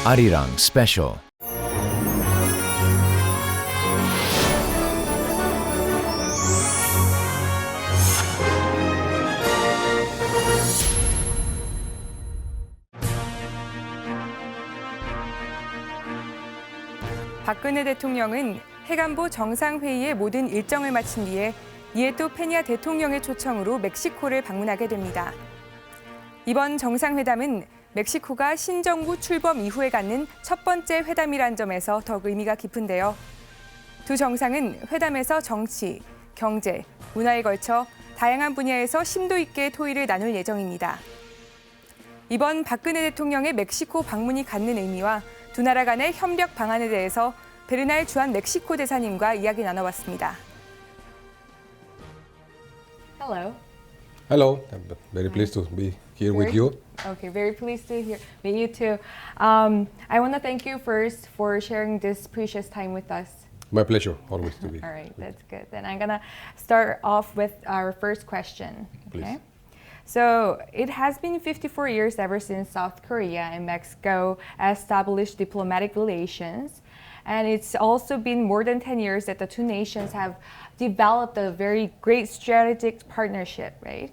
Arirang Special. 박근혜 대통령은 해관보 정상회의의 모든 일정을 마친 뒤에 니에토 페냐 대통령의 초청으로 멕시코를 방문하게 됩니다. 이번 정상회담은 멕시코가 신정부 출범 이후에 갖는 첫 번째 회담이란 점에서 더욱 의미가 깊은데요. 두 정상은 회담에서 정치, 경제, 문화에 걸쳐 다양한 분야에서 심도 있게 토의를 나눌 예정입니다. 이번 박근혜 대통령의 멕시코 방문이 갖는 의미와 두 나라 간의 협력 방안에 대해서 베르날 주한 멕시코 대사님과 이야기 나눠봤습니다. Hello. Hello, I'm very pleased to be here with you. Okay, very pleased to meet you too. I want to thank you first for sharing this precious time with us. My pleasure, always to be. All right, that's good. Then I'm gonna start off with our first question. Okay. Please. So it has been 54 years ever since South Korea and Mexico established diplomatic relations. And it's also been more than 10 years that the two nations have developed a very great strategic partnership, right?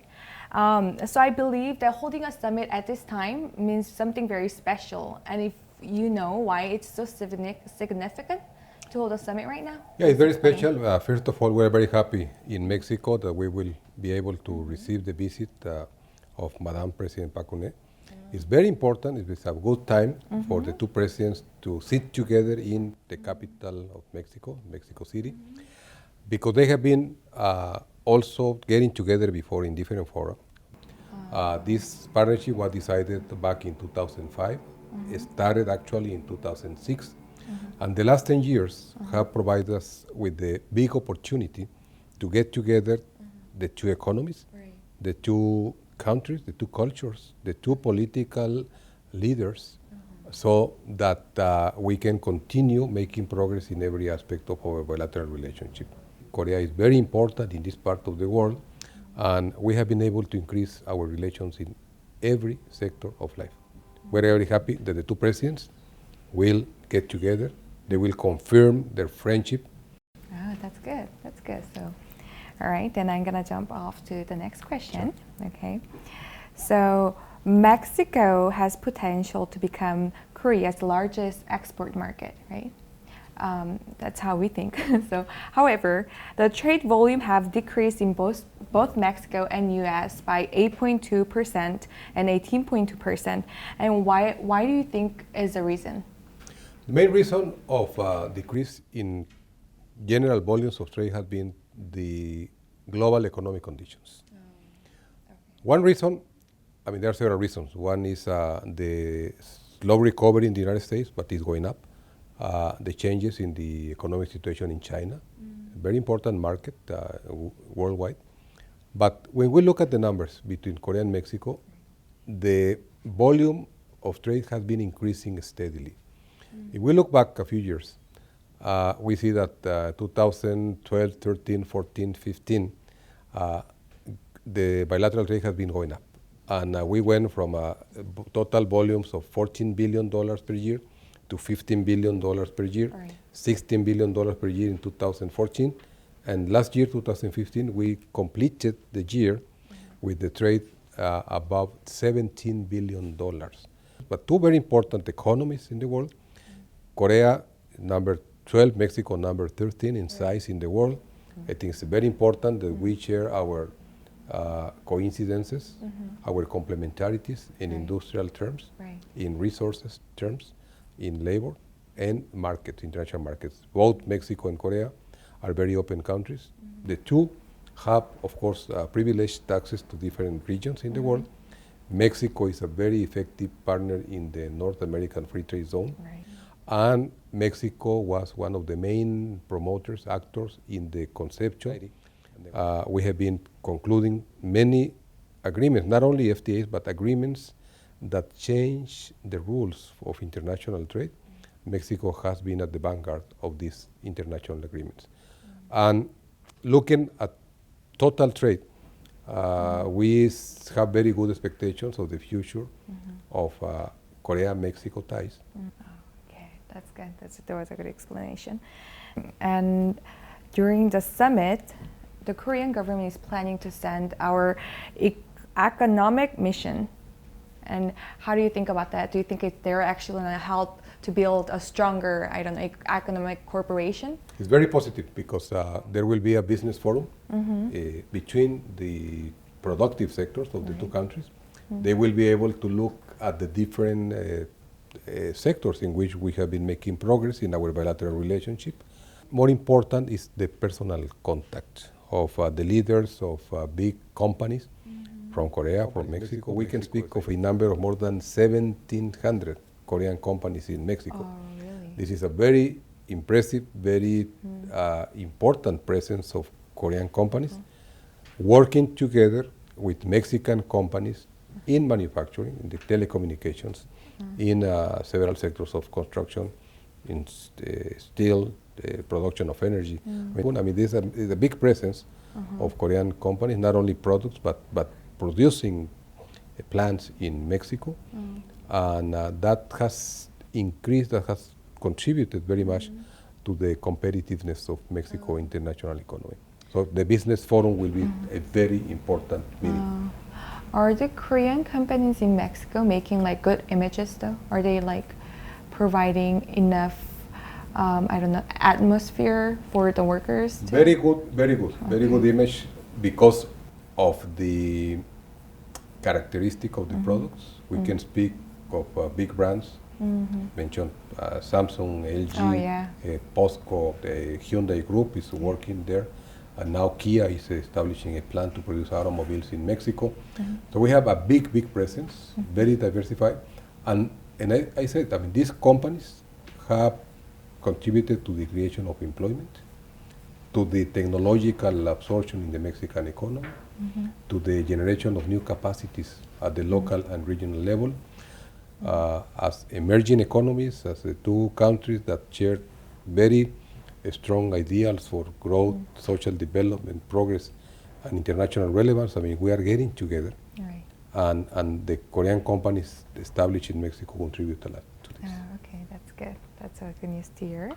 So I believe that holding a summit at this time means something very special. And if you know why it's so significant to hold a summit right now? Yeah, it's very special. First of all, we're very happy in Mexico that we will be able to receive the visit of Madame President Park Geun-hye. It's very important. It's a good time for the two presidents to sit together in the capital of Mexico, Mexico City, because they have been also getting together before in different fora. This partnership was decided back in 2005. It started actually in 2006. And the last 10 years have provided us with the big opportunity to get together the two economies, the two countries, the two cultures, the two political leaders, so that we can continue making progress in every aspect of our bilateral relationship. Korea is very important in this part of the world, and we have been able to increase our relations in every sector of life. We're very happy that the two presidents will get together. They will confirm their friendship. Oh, that's good. That's good. So, all right, then I'm going to jump off to the next question. Sure. Okay. So, Mexico has potential to become Korea's largest export market, right? That's how we think. So, however, the trade volume have decreased in both Mexico and U.S. by 8.2% and 18.2%. And why do you think is the reason? The main reason of decrease in general volumes of trade has been the global economic conditions. One reason, I mean, there are several reasons. One is the slow recovery in the United States, but it's going up. The changes in the economic situation in China, very important market worldwide. But when we look at the numbers between Korea and Mexico, the volume of trade has been increasing steadily. If we look back a few years, we see that 2012, 13, 14, 15, the bilateral trade has been going up. And we went from total volumes of $14 billion per year to $15 billion per year, right. $16 billion per year in 2014. And last year, 2015, we completed the year with the trade above $17 billion. But two very important economies in the world, Korea, number 12, Mexico, number 13 in size in the world. I think it's very important that we share our coincidences, our complementarities in industrial terms, in resources terms, in labor and markets, international markets. Both Mexico and Korea are very open countries. The two have, of course, privileged access to different regions in the world. Mexico is a very effective partner in the North American Free Trade Zone. And Mexico was one of the main promoters, actors in the conception. We have been concluding many agreements, not only FTAs, but agreements that change the rules of international trade. Mexico has been at the vanguard of these international agreements. And looking at total trade, we have very good expectations of the future of Korea-Mexico ties. Okay, that's good. That was a good explanation. And during the summit, the Korean government is planning to send our economic mission. And how do you think about that? Do you think they're actually going to help to build a stronger, I don't know, economic corporation? It's very positive because there will be a business forum between the productive sectors of the two countries. They will be able to look at the different sectors in which we have been making progress in our bilateral relationship. More important is the personal contact of the leaders of big companies from Korea, from Mexico. We can speak of a number of more than 1,700 Korean companies in Mexico. Oh, really? This is a very impressive, very important presence of Korean companies working together with Mexican companies in manufacturing, in the telecommunications, in several sectors of construction, in steel, production of energy. I mean, this is a big presence of Korean companies, not only products, but producing plants in Mexico. And that has increased, that has contributed very much to the competitiveness of Mexico international economy. So the business forum will be a very important meeting. Are the Korean companies in Mexico making like good images though? Are they like providing enough, I don't know, atmosphere for the workers? Very good image because of the characteristic of the products. We can speak of big brands, mention Samsung, LG, POSCO, the Hyundai Group is working there. And now Kia is establishing a plant to produce automobiles in Mexico. So we have a big presence, very diversified. And I said, I mean, these companies have contributed to the creation of employment, to the technological absorption in the Mexican economy, to the generation of new capacities at the local and regional level. As emerging economies, as the two countries that share very strong ideals for growth, social development, progress, and international relevance. I mean, we are getting together. Right. And the Korean companies established in Mexico contribute a lot to this. Okay, that's good. That's good news to hear.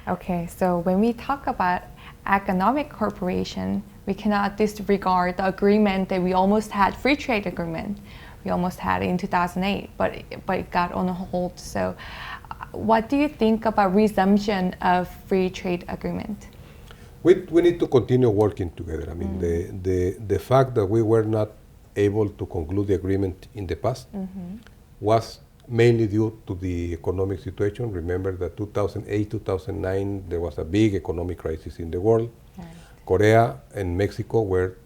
Okay, so when we talk about economic cooperation, we cannot disregard the agreement that we almost had, free trade agreement. We almost had it in 2008, but it got on hold. So what do you think about resumption of free trade agreement? We need to continue working together. I mean, the fact that we were not able to conclude the agreement in the past was mainly due to the economic situation. Remember that 2008, 2009, there was a big economic crisis in the world. Right. Korea and Mexico were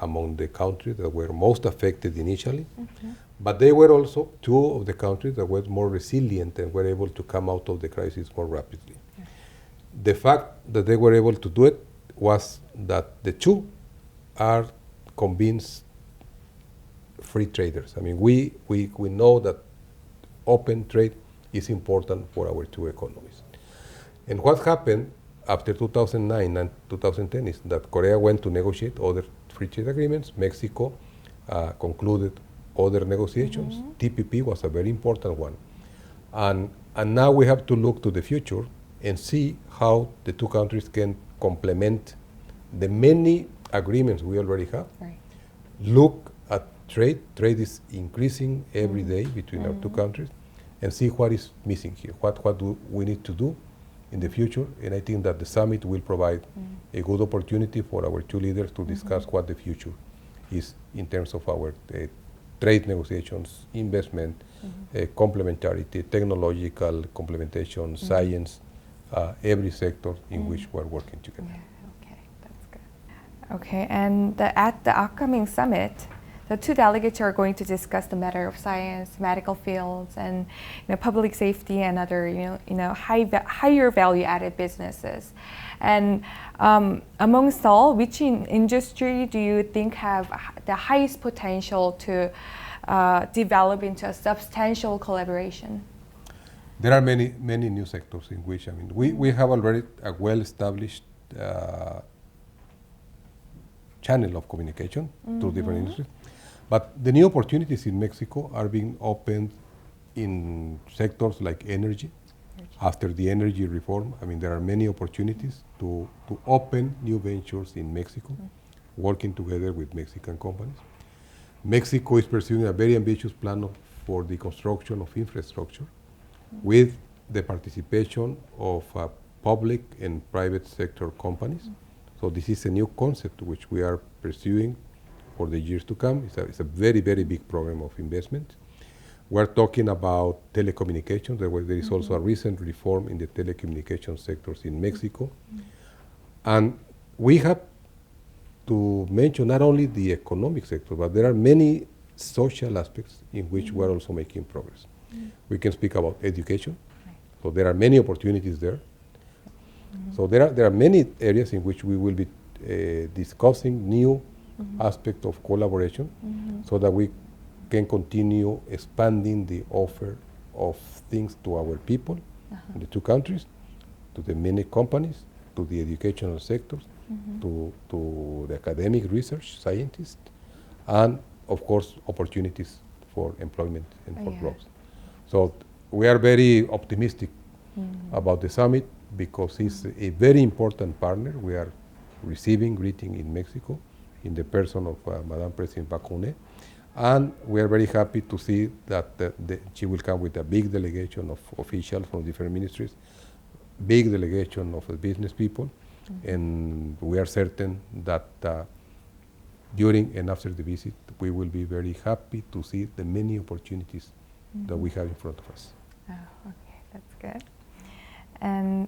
among the countries that were most affected initially. But they were also two of the countries that were more resilient and were able to come out of the crisis more rapidly. Yeah. The fact that they were able to do it was that the two are convinced free traders. I mean, we know that open trade is important for our two economies. And what happened after 2009 and 2010 is that Korea went to negotiate other free trade agreements. Mexico concluded other negotiations. TPP was a very important one. And now we have to look to the future and see how the two countries can complement the many agreements we already have. Right. Look at trade. Trade is increasing every day between our two countries, and see what is missing here. What do we need to do in the future? And I think that the summit will provide a good opportunity for our two leaders to discuss what the future is in terms of our trade negotiations, investment, complementarity, technological complementation, science, every sector in which we're working together. Yeah, okay, that's good. Okay, and at the upcoming summit, the two delegates are going to discuss the matter of science, medical fields, and public safety and other higher value-added businesses. And amongst all, which industry do you think have the highest potential to develop into a substantial collaboration? There are many new sectors in which, I mean, we have already a well-established channel of communication to different industries. But the new opportunities in Mexico are being opened in sectors like energy. After the energy reform, I mean, there are many opportunities to open new ventures in Mexico, working together with Mexican companies. Mexico is pursuing a very ambitious plan for the construction of infrastructure with the participation of public and private sector companies. So this is a new concept which we are pursuing for the years to come. It's a very, very big program of investment. We're talking about telecommunications. There is also a recent reform in the telecommunication sectors in Mexico. And we have to mention not only the economic sector, but there are many social aspects in which we're also making progress. We can speak about education. So there are many opportunities there. So there are many areas in which we will be discussing new aspects of collaboration so that we can continue expanding the offer of things to our people in the two countries, to the many companies, to the educational sectors, to the academic research scientists, and of course opportunities for employment and for growth. So we are very optimistic about the summit because it's a very important partner. We are receiving greeting in Mexico in the person of Madam President Park Geun-hye. And we are very happy to see that she will come with a big delegation of officials from different ministries, big delegation of business people, and we are certain that during and after the visit, we will be very happy to see the many opportunities that we have in front of us. Oh, okay, that's good. And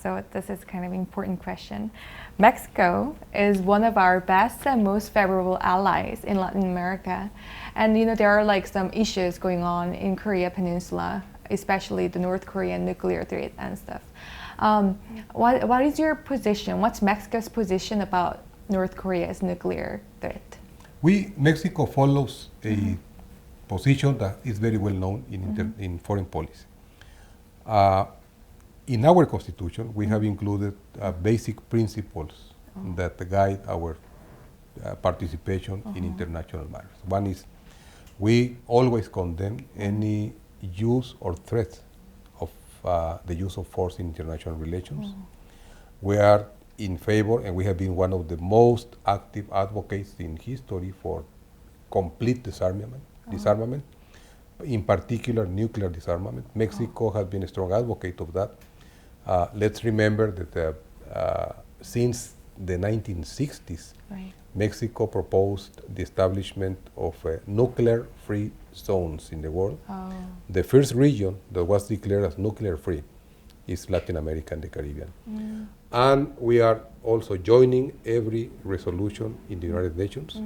so this is kind of an important question. Mexico is one of our best and most favorable allies in Latin America. And there are like some issues going on in Korea Peninsula, especially the North Korean nuclear threat and stuff. What is your position? What's Mexico's position about North Korea's nuclear threat? Mexico follows a position that is very well known in foreign policy. In our constitution, we have included basic principles that guide our participation in international matters. One is we always condemn any use or threat of the use of force in international relations. We are in favor, and we have been one of the most active advocates in history for complete disarmament, in particular nuclear disarmament. Mexico has been a strong advocate of that. Let's remember that since the 1960s, Mexico proposed the establishment of nuclear-free zones in the world. The first region that was declared as nuclear-free is Latin America and the Caribbean. And we are also joining every resolution in the United Nations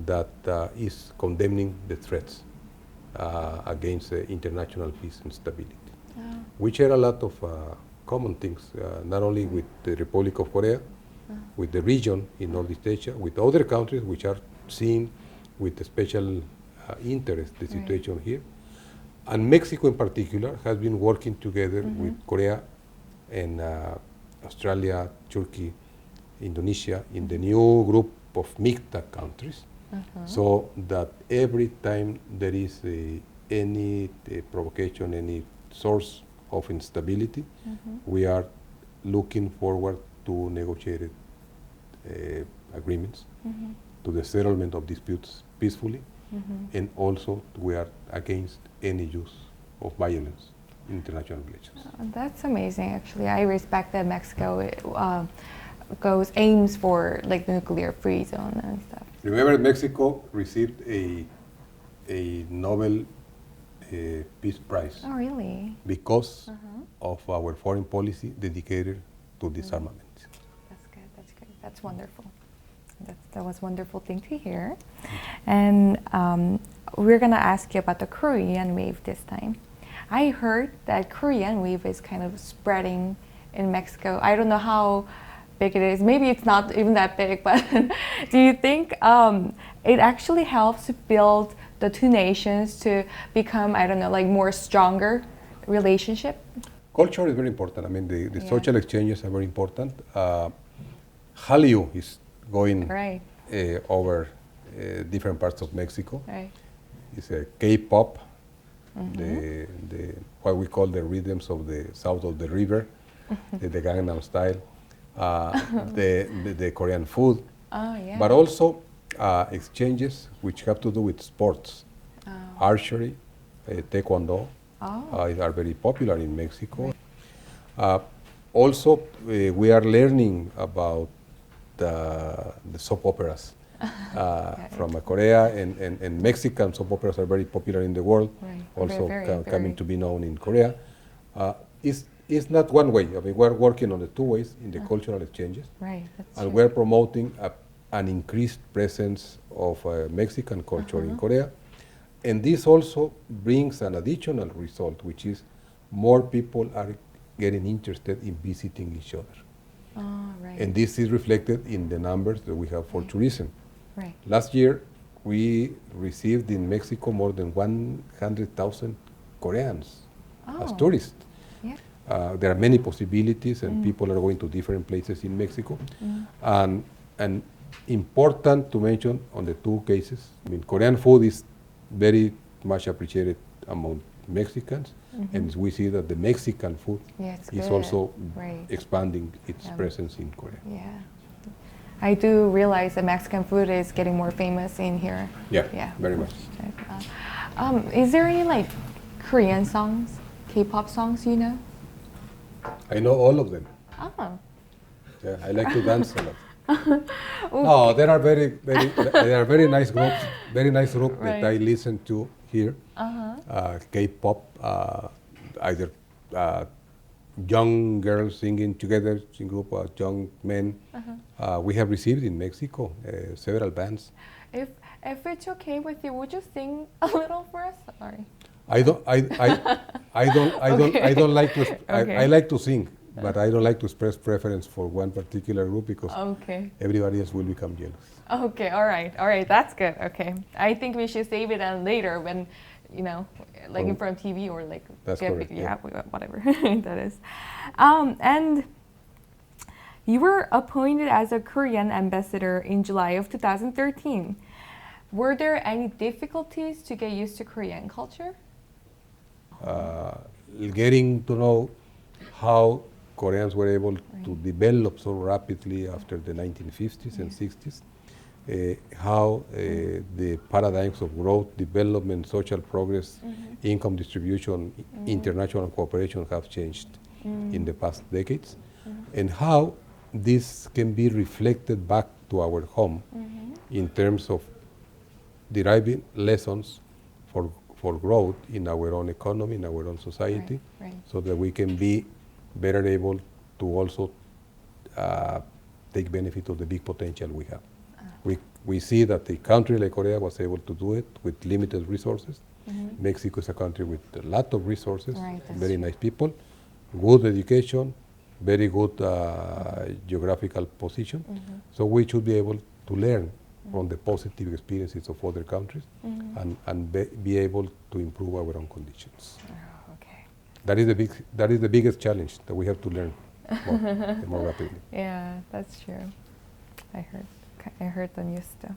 that is condemning the threats against international peace and stability. We share a lot of common things, not only with the Republic of Korea, with the region in Northeast Asia, with other countries which are seeing with special interest the situation here. And Mexico in particular has been working together with Korea and Australia, Turkey, Indonesia in the new group of MICTA countries, so that every time there is any provocation, any source of instability, we are looking forward to negotiated agreements, to the settlement of disputes peacefully, and also we are against any use of violence in international relations. That's amazing, actually. I respect that Mexico aims for like the nuclear-free zone and stuff. Remember, Mexico received a Nobel Peace Prize. Oh, really? Because of our foreign policy dedicated to disarmament. That's good. That's great. That's wonderful. That was a wonderful thing to hear. And we're gonna ask you about the Korean wave this time. I heard that Korean wave is kind of spreading in Mexico. I don't know how big it is. Maybe it's not even that big, but do you think it actually helps to build the two nations to become, I don't know, like more stronger relationship? Culture is very important. I mean, the social exchanges are very important. Hallyu is going over different parts of Mexico. It's a K-pop the what we call the rhythms of the south of the river, the Gangnam Style, the Korean food, Oh, yeah. but also exchanges which have to do with sports, archery, taekwondo, are very popular in Mexico. Also, we are learning about the soap operas from Korea, and Mexican soap operas are very popular in the world, Right. also Very. coming to be known in Korea. It's not one way. I mean, we're working on the two ways in the cultural exchanges, Right. That's and true. we're promoting an increased presence of Mexican culture in Korea. And this also brings an additional result, which is more people are getting interested in visiting each other. Oh, right. And this is reflected in the numbers that we have for tourism. Right. Last year, we received in Mexico more than 100,000 Koreans as Oh. tourists. Yeah. There are many possibilities, and people are going to different places in Mexico. And important to mention on the two cases, I mean, Korean food is very much appreciated among Mexicans, and we see that the Mexican food Yeah, it's is good. also Right. expanding its Yeah. presence in Korea. Yeah. I do realize that Mexican food is getting more famous in here. Yeah, very much. Is there any like Korean songs, K-pop songs you know? I know all of them. Oh. Yeah, I like to dance a lot. No, there are very nice groups, that I Right. listen to here. K-pop, either young girls singing together, in group, young men. We have received in Mexico several bands. If it's okay with you, would you sing a little for us? Sorry. I don't like to. Okay. I like to sing, but I don't like to express preference for one particular group because Okay. everybody else will become jealous. Okay. All right. That's good. Okay. I think we should save it and later when, like in front of TV or like. That's correct, yeah. Whatever that is. And you were appointed as a Korean ambassador in July of 2013. Were there any difficulties to get used to Korean culture? Getting to know how Koreans were able to develop so rapidly after the 1950s and 60s, how the paradigms of growth, development, social progress, income distribution, international cooperation have changed in the past decades, and how this can be reflected back to our home in terms of deriving lessons for growth in our own economy, in our own society, Right. so that we can be better able to also take benefit of the big potential we have. We see that a country like Korea was able to do it with limited resources. Mexico is a country with a lot of resources, Right, that's very true. nice people, good education, very good geographical position. So we should be able to learn from the positive experiences of other countries and be able to improve our own conditions. Oh, okay. That is the biggest challenge, that we have to learn more rapidly. Yeah, that's true. I heard the news too.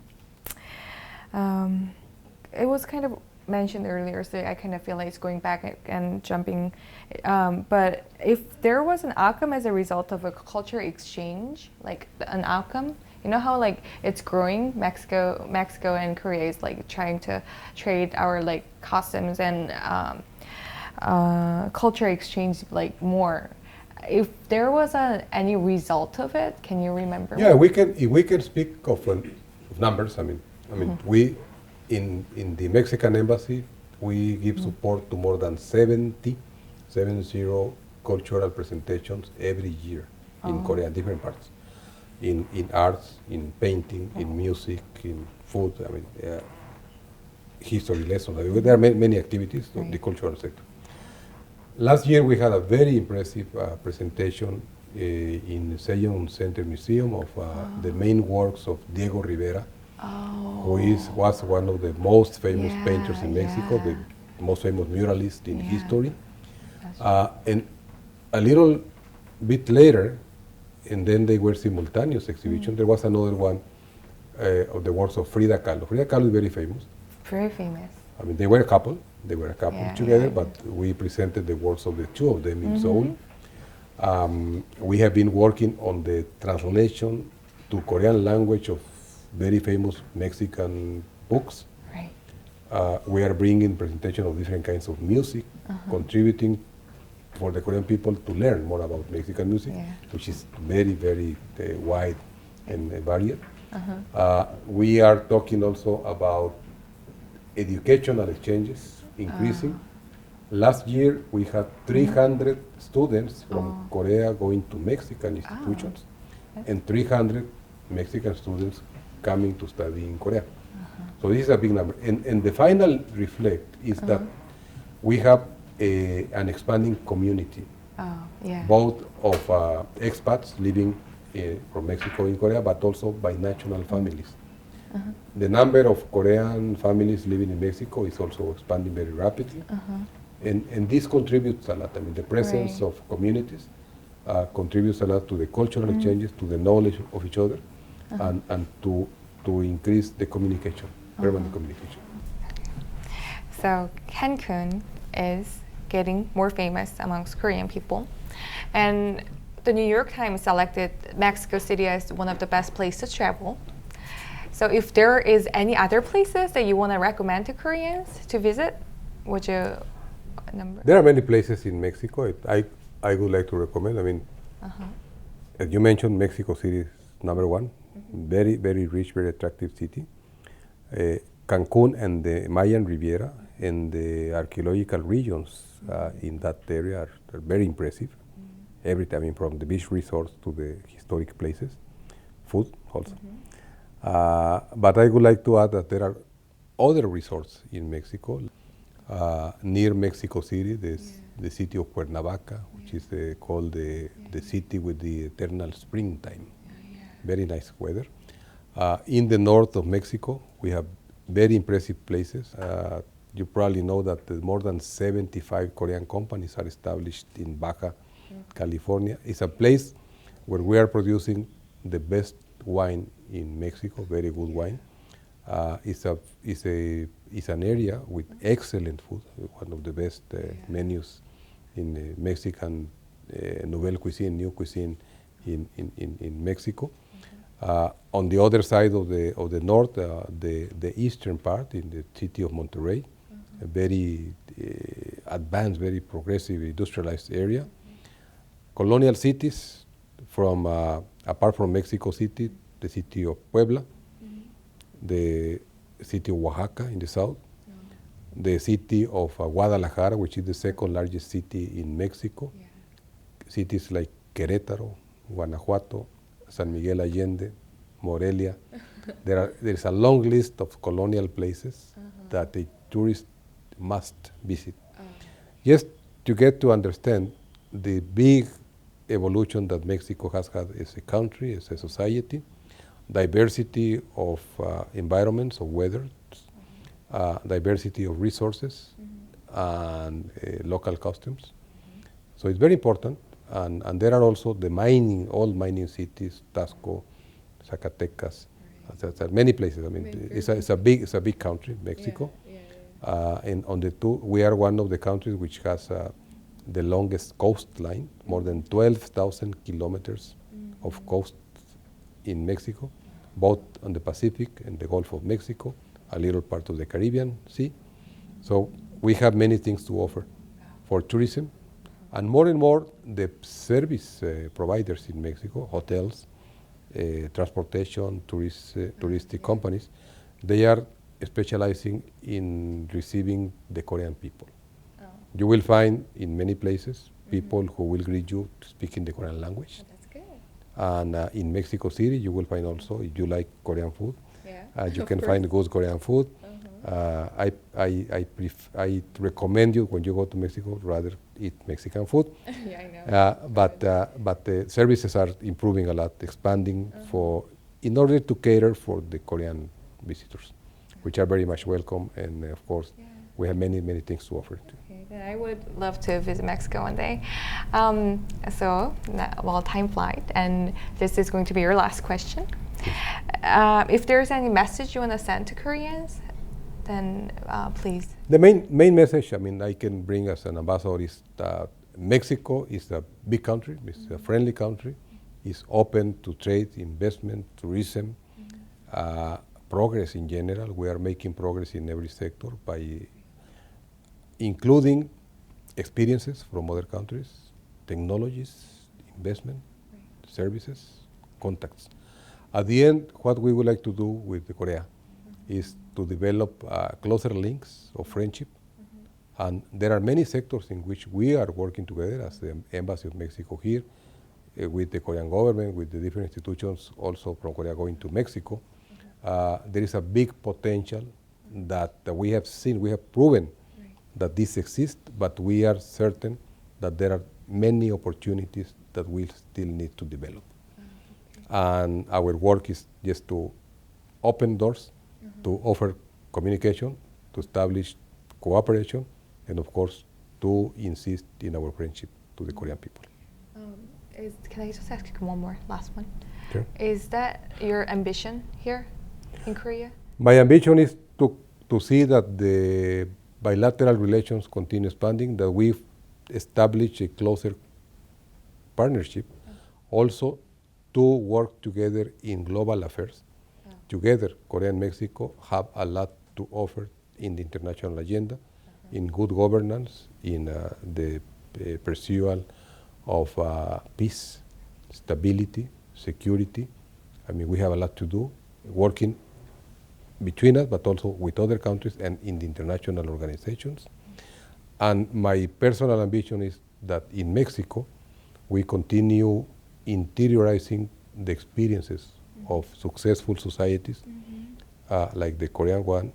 It was kind of mentioned earlier, so I kind of feel like it's going back and jumping. But if there was an outcome as a result of a culture exchange, like an outcome, you know how like it's growing, Mexico and Korea is like trying to trade our like customs and culture exchange like more. If there was any result of it, can you remember? Yeah, if we can speak of numbers. I mean, we in the Mexican embassy we give support to more than 70 cultural presentations every year in Korea, different parts, in arts, in painting, in music, in food. I mean, history lessons. I mean, there are many activities of the cultural sector. Last year we had a very impressive presentation in the Sejong Center Museum of the main works of Diego Rivera, who was one of the most famous painters in Mexico, the most famous muralist in history. And a little bit later, and then they were simultaneous exhibition, there was another one of the works of Frida Kahlo. Frida Kahlo is very famous. Very famous. I mean, they were a couple. They were a couple Yeah, together, yeah. but we presented the works of the two of them in Seoul. We have been working on the translation to Korean language of very famous Mexican books. Right. We are bringing presentation of different kinds of music, contributing for the Korean people to learn more about Mexican music, Yeah. which is very, very wide and varied. We are talking also about educational exchanges increasing. Last year, we had 300 students from Korea going to Mexican institutions and 300 Mexican students coming to study in Korea. So this is a big number. And the final reflect is that we have an expanding community, Oh, yeah. both of expats living from Mexico in Korea, but also binational families. The number of Korean families living in Mexico is also expanding very rapidly. And this contributes a lot. I mean, the presence Right. of communities contributes a lot to the cultural exchanges, to the knowledge of each other, and to increase the communication, permanent communication. So Cancun is getting more famous amongst Korean people. And the New York Times selected Mexico City as one of the best places to travel. So if there is any other places that you want to recommend to Koreans to visit, would you number? There are many places in Mexico I would like to recommend. I mean, as you mentioned, Mexico City is number one. Very, very rich, very attractive city. Cancun and the Mayan Riviera and the archaeological regions in that area are very impressive. Every time, I mean, from the beach resorts to the historic places, food also. But I would like to add that there are other resorts in Mexico. Near Mexico City, there's the city of Cuernavaca, which is called the city with the eternal springtime. Very nice weather. In the north of Mexico, we have very impressive places. You probably know that more than 75 Korean companies are established in Baja California. It's a place where we are producing the best wine in Mexico, very good wine. It's an area with excellent food, one of the best menus in Mexican nouvelle cuisine, new cuisine in Mexico. On the other side of the north, the eastern part, in the city of Monterrey, a very advanced, very progressive, industrialized area. Colonial cities, apart from Mexico City, the city of Puebla, the city of Oaxaca in the south, the city of Guadalajara, which is the second largest city in Mexico, cities like Querétaro, Guanajuato, San Miguel Allende, Morelia. There's a long list of colonial places that a tourist must visit. Just to get to understand the big evolution that Mexico has had as a country, as a society, diversity of environments, of weather, diversity of resources, and local customs. So it's very important. And there are also the all mining cities, Tasco, Zacatecas, many places. I mean, it's a big country, Mexico. And on the two, we are one of the countries which has the longest coastline, more than 12,000 kilometers of coast in Mexico, both on the Pacific and the Gulf of Mexico, a little part of the Caribbean Sea. So we have many things to offer for tourism. And more, the service providers in Mexico, hotels, transportation, touristic companies, they are specializing in receiving the Korean people. You will find in many places people who will greet you speaking the Korean language. That's good. And in Mexico City, you will find also, if you like Korean food, you Of can course. find good Korean food. I recommend you, when you go to Mexico, rather eat Mexican food. Yeah, I know. But the services are improving a lot, expanding in order to cater for the Korean visitors, which are very much welcome. And of course, we have many things to offer. Okay, then I would love to visit Mexico one day. Time flies, and this is going to be your last question. If there's any message you want to send to Koreans then please. The main message, I mean, I can bring as an ambassador is that Mexico is a big country, it's a friendly country, it's open to trade, investment, tourism, progress in general. We are making progress in every sector by including experiences from other countries, technologies, investment, services, contacts. At the end, what we would like to do with Korea is to develop closer links of friendship. And there are many sectors in which we are working together as the Embassy of Mexico here, with the Korean government, with the different institutions also from Korea going to Mexico. There is a big potential that we have seen, we have proven that this exists, but we are certain that there are many opportunities that we still need to develop. And our work is just to open doors, to offer communication, to establish cooperation, and of course, to insist in our friendship to the Korean people. Can I just ask you one more, last one? Sure. Is that your ambition here in Korea? My ambition is to see that the bilateral relations continue expanding, that we establish a closer partnership, also to work together in global affairs. Together, Korea and Mexico have a lot to offer in the international agenda, in good governance, in the pursuit of peace, stability, security. I mean, we have a lot to do, working between us, but also with other countries and in the international organizations. And my personal ambition is that in Mexico, we continue interiorizing the experiences of successful societies like the Korean one,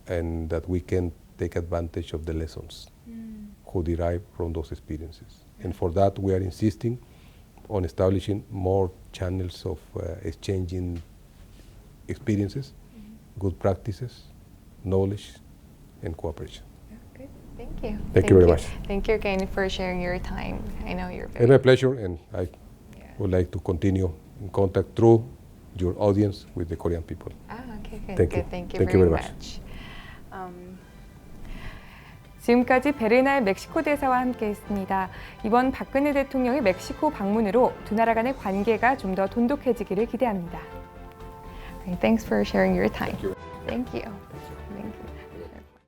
and that we can take advantage of the lessons who derive from those experiences. And for that, we are insisting on establishing more channels of exchanging experiences, good practices, knowledge, and cooperation. Good. Thank you. Thank you very much. Thank you again for sharing your time. I know you're very... It's my pleasure, and I would like to continue in contact through your audience with the Korean people. Okay, good. Thank you. Thank you Thank you very very much. much. 지금까지 베르날 멕시코 대사와 함께했습니다. 이번 박근혜 대통령의 멕시코 방문으로 두 나라 간의 관계가 좀 더 돈독해지기를 기대합니다. Thanks for sharing your time. Thank you. Thank you.